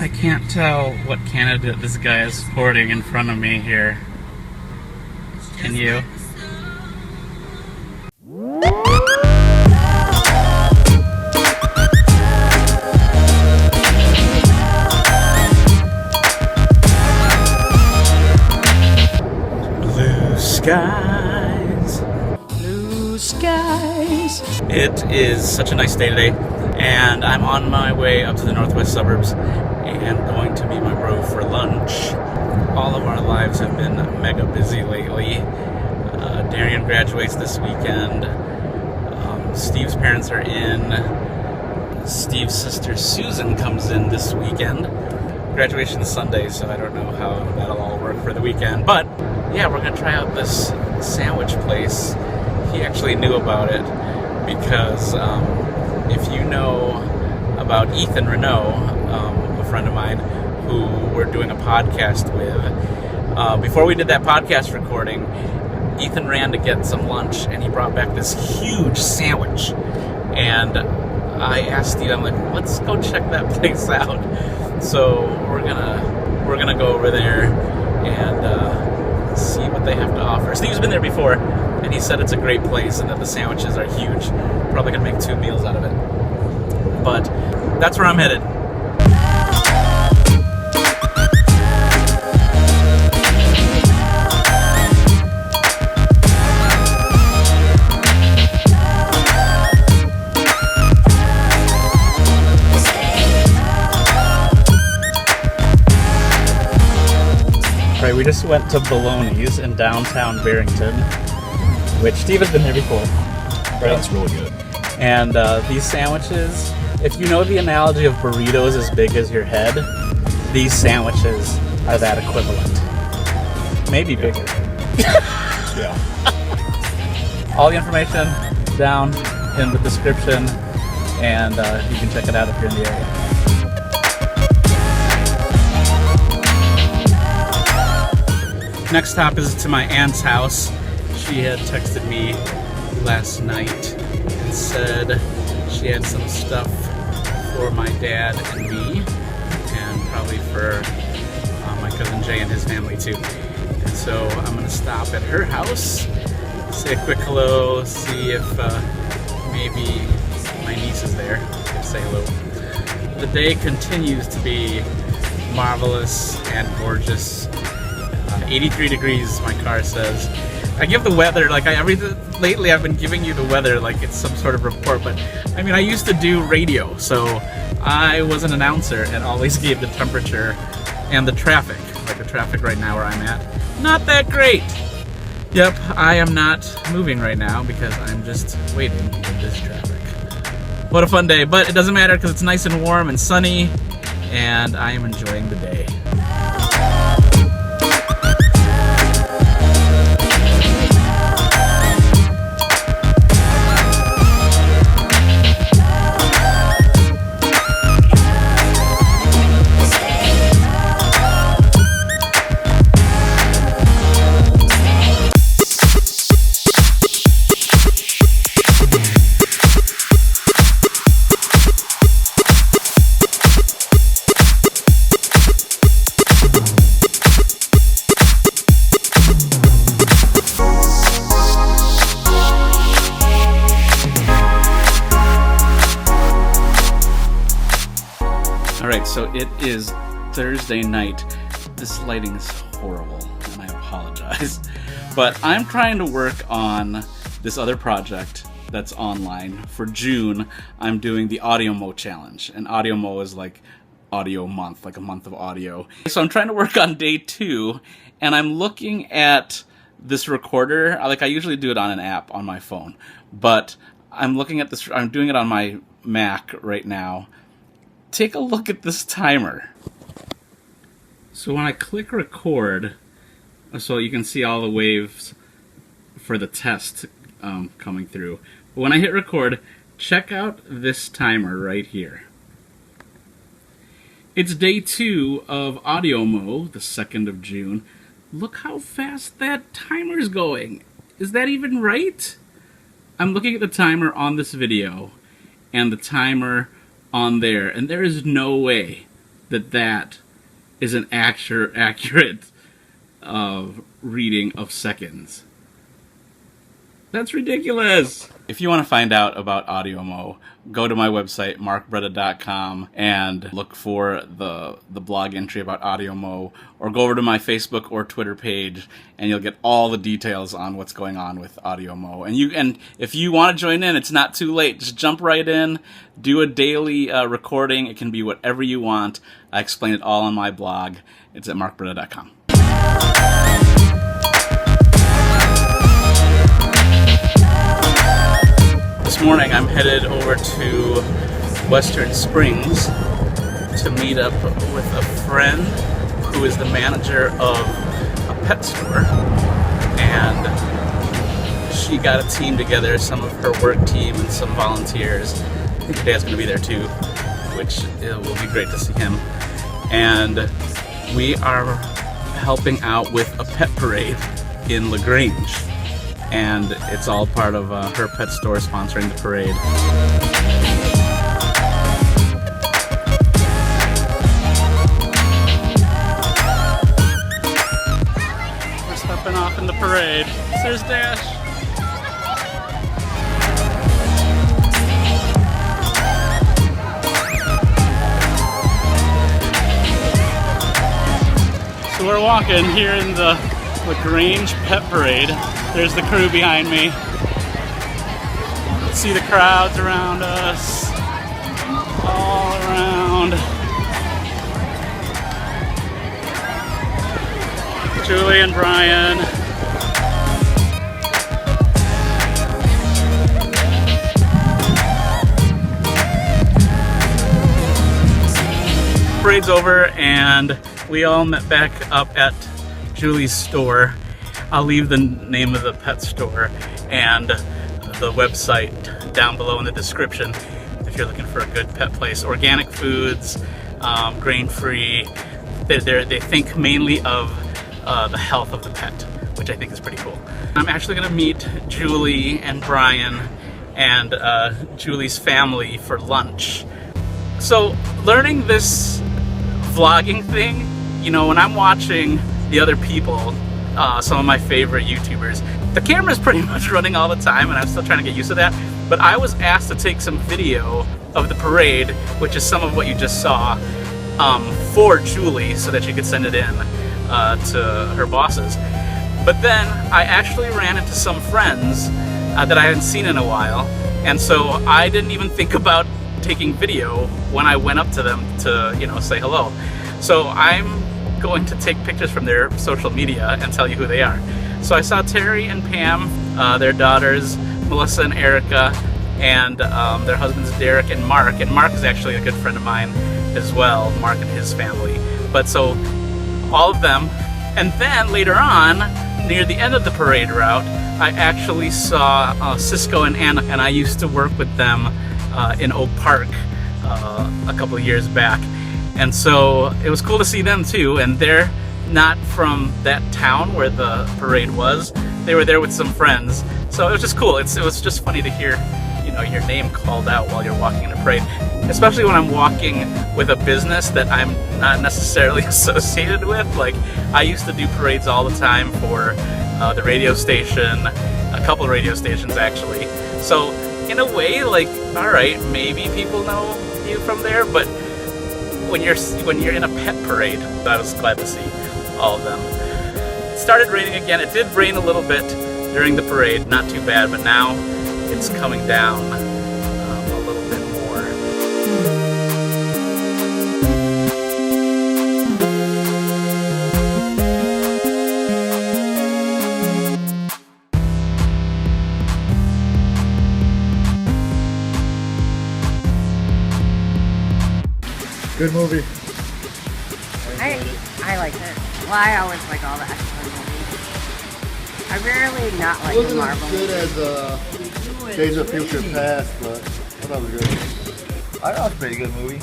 I can't tell what candidate this guy is supporting in front of me here. Can you? Blue skies, blue skies. It is such a nice day today, and I'm on my way up to the northwest suburbs and going to meet my bro for lunch. All of our lives have been mega busy lately. Darian graduates this weekend. Steve's parents are in. Steve's sister Susan comes in this weekend. Graduation is Sunday, so I don't know how that'll all work for the weekend. But yeah, we're gonna try out this sandwich place. He actually knew about it because if you know about Ethan Renault, a friend of mine who we're doing a podcast with, before we did that podcast recording, Ethan ran to get some lunch and he brought back this huge sandwich. And I asked Steve, I'm like, let's go check that place out. So we're gonna go over there and see what they have to offer. Steve's been there before, and he said it's a great place and that the sandwiches are huge. Probably gonna make 2 meals out of it. But that's where I'm headed. Alright, we just went to Boloney's in downtown Barrington, which Steve has been there before. Right? That's really good. And these sandwiches, if you know the analogy of burritos as big as your head, these sandwiches are that equivalent. Maybe bigger. Yeah. All the information down in the description, and you can check it out if you're in the area. Next stop is to my aunt's house. She had texted me last night and said she had some stuff for my dad and me, and probably for my cousin Jay and his family too. And so I'm gonna stop at her house, say a quick hello, see if maybe my niece is there. Just say hello. The day continues to be marvelous and gorgeous. 83 degrees, my car says. I give the weather, like lately I've been giving you the weather like it's some sort of report, but I mean, I used to do radio, so I was an announcer and always gave the temperature and the traffic. Like the traffic right now where I'm at, not that great. Yep, I am not moving right now because I'm just waiting for this traffic. What a fun day, but it doesn't matter because it's nice and warm and sunny, and I am enjoying the day. Alright, so it is Thursday night. This lighting is horrible, and I apologize. But I'm trying to work on this other project that's online. For June, I'm doing the Audio Mo Challenge. And Audio Mo is like audio month, like a month of audio. So I'm trying to work on day 2, and I'm looking at this recorder. Like I usually do it on an app on my phone. But I'm looking at this, I'm doing it on my Mac right now. Take a look at this timer. So when I click record, so you can see all the waves for the test coming through. But when I hit record, check out this timer right here. It's day 2 of Audio Mo, the 2nd of June. Look how fast that timer's going. Is that even right? I'm looking at the timer on this video and the timer on there, and there is no way that is an accurate reading of seconds. That's ridiculous. If you want to find out about AudioMo, go to my website, markbreta.com, and look for the blog entry about AudioMo, or go over to my Facebook or Twitter page, and you'll get all the details on what's going on with AudioMo. And if you want to join in, it's not too late. Just jump right in, do a daily recording. It can be whatever you want. I explain it all on my blog. It's at markbreta.com. This morning I'm headed over to Western Springs to meet up with a friend who is the manager of a pet store, and she got a team together, some of her work team and some volunteers. I think her dad's going to be there too, which will be great to see him. And we are helping out with a pet parade in LaGrange. And it's all part of her pet store sponsoring the parade. We're stepping off in the parade. There's Dash. So we're walking here in the LaGrange Pet Parade. There's the crew behind me. See the crowds around us, all around. Julie and Bryan. Parade's over, and we all met back up at Julie's store. I'll leave the name of the pet store and the website down below in the description if you're looking for a good pet place. Organic foods, grain-free. They think mainly of the health of the pet, which I think is pretty cool. I'm actually going to meet Julie and Bryan and Julie's family for lunch. So learning this vlogging thing, you know, when I'm watching the other people, some of my favorite YouTubers, the camera's pretty much running all the time, and I'm still trying to get used to that. But I was asked to take some video of the parade, which is some of what you just saw, for Julie so that she could send it in to her bosses. But then I actually ran into some friends that I hadn't seen in a while, and so I didn't even think about taking video when I went up to them to, you know, say hello. So I'm going to take pictures from their social media and tell you who they are. So I saw Terry and Pam, their daughters, Melissa and Erica, and their husbands Derek and Mark. And Mark is actually a good friend of mine as well, Mark and his family. But so all of them. And then later on, near the end of the parade route, I actually saw Cisco and Anna, and I used to work with them in Oak Park a couple of years back. And so it was cool to see them too, and they're not from that town where the parade was. They were there with some friends, so it was just cool. It was just funny to hear, you know, your name called out while you're walking in a parade, especially when I'm walking with a business that I'm not necessarily associated with. Like, I used to do parades all the time for the radio station, a couple of radio stations actually. So in a way, like, all right, maybe people know you from there, but when you're in a pet parade, I was glad to see all of them. It started raining again. It did rain a little bit during the parade, not too bad, but now it's coming down a little bit more. Good movie. I like it. Well, I always like all the X-Men movies. I rarely not like the Marvel It wasn't as good as Days of Future Past, but I thought it was good. I thought it was a pretty good movie.